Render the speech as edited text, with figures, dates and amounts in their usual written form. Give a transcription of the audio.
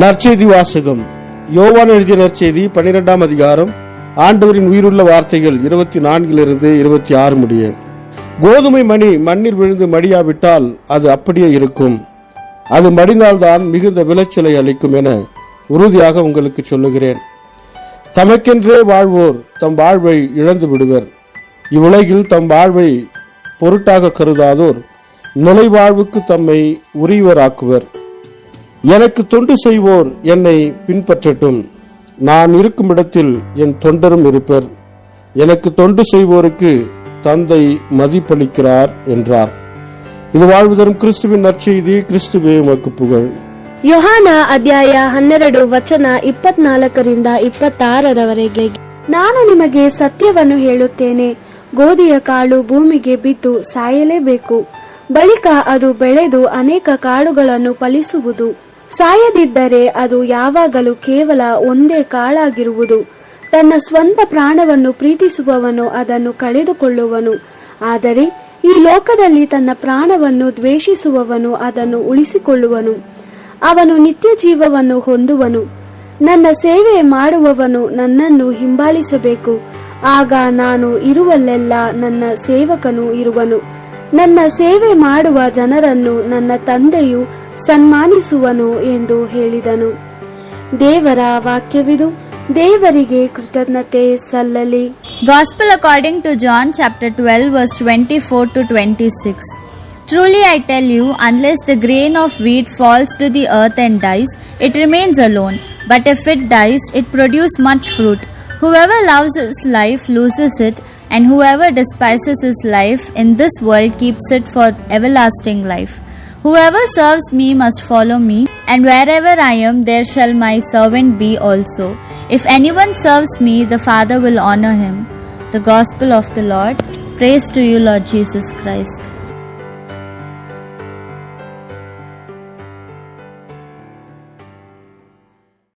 நற்செய்தி வாசகம். யோவான் எழுதிய நற்செய்தி 12ஆம் அதிகாரம். ஆண்டவரின் உயிருள்ள வார்த்தைகள் 24 26 முடிய. கோதுமை மணி மண்ணில் விழுந்து மடியாவிட்டால் அது அப்படியே இருக்கும். அது மடிந்தால்தான் மிகுந்த விளைச்சலை அளிக்கும் என உறுதியாக உங்களுக்கு சொல்லுகிறேன். தமக்கென்றே வாழ்வோர் தம் வாழ்வை இழந்து விடுவர். இவ்வுலகில் தம் வாழ்வை பொருட்டாக கருதாதோர் நிலை வாழ்வுக்கு தம்மை உரியவராக்குவர். எனக்கு தொண்டு செய்வோர் என்னை பின்பற்றட்டும். நான் இருக்கும் இடத்தில் என் தொண்டரும் இருப்பர். எனக்கு தொண்டு செய்வோருக்கு தந்தை மதிப்பளிக்கிறார் என்றார். இது வாழ்வு தரும் கிறிஸ்துவின் நற்செய்தி. கிறிஸ்துவே உமக்கு புகழ். ಯೋಹಾನ ಅಧ್ಯಾಯ 12 ವಚನ 24-26 ನಾನು ನಿಮಗೆ ಸತ್ಯವನ್ನು ಹೇಳುತ್ತೇನೆ, ಗೋಧಿಯ ಕಾಳು ಭೂಮಿಗೆ ಬಿದ್ದು ಸಾಯಲೇಬೇಕು, ಬಳಿಕ ಅದು ಬೆಳೆದು ಅನೇಕ ಕಾಳುಗಳನ್ನು ಫಲಿಸುವುದು. ಸಾಯದಿದ್ದರೆ ಅದು ಯಾವಾಗಲೂ ಕೇವಲ ಒಂದೇ ಕಾಳಾಗಿರುವುದು. ತನ್ನ ಸ್ವಂತ ಪ್ರಾಣವನ್ನು ಪ್ರೀತಿಸುವವನು ಅದನ್ನು ಕಳೆದುಕೊಳ್ಳುವನು, ಆದರೆ ಈ ಲೋಕದಲ್ಲಿ ತನ್ನ ಪ್ರಾಣವನ್ನು ದ್ವೇಷಿಸುವವನು ಅದನ್ನು ಉಳಿಸಿಕೊಳ್ಳುವನು. ಅವನು ನಿತ್ಯ ಜೀವವನ್ನು ಹೊಂದುವನು. ನನ್ನ ಸೇವೆ ಮಾಡುವವನು ನನ್ನನ್ನು ಹಿಂಬಾಲಿಸಬೇಕು. ಆಗ ನಾನು ಇರುವಲ್ಲೆಲ್ಲ ನನ್ನ ಸೇವಕನು ಇರುವನು. ನನ್ನ ಸೇವೆ ಮಾಡುವ ಜನರನ್ನು ನನ್ನ ತಂದೆಯು ಸನ್ಮಾನಿಸುವನು ಎಂದು ಹೇಳಿದನು. ದೇವರ ವಾಕ್ಯವಿದು. ದೇವರಿಗೆ ಕೃತಜ್ಞತೆ ಸಲ್ಲಲಿ. Gospel according to John chapter 12 verse 24-26. Truly I tell you, unless the grain of wheat falls to the earth and dies, it remains alone. But if it dies, it produces much fruit. Whoever loves his life loses it, and whoever despises his life in this world keeps it for everlasting life. Whoever serves me must follow me, and wherever I am, there shall my servant be also. If anyone serves me, the Father will honor him. The Gospel of the Lord. Praise to you, Lord Jesus Christ.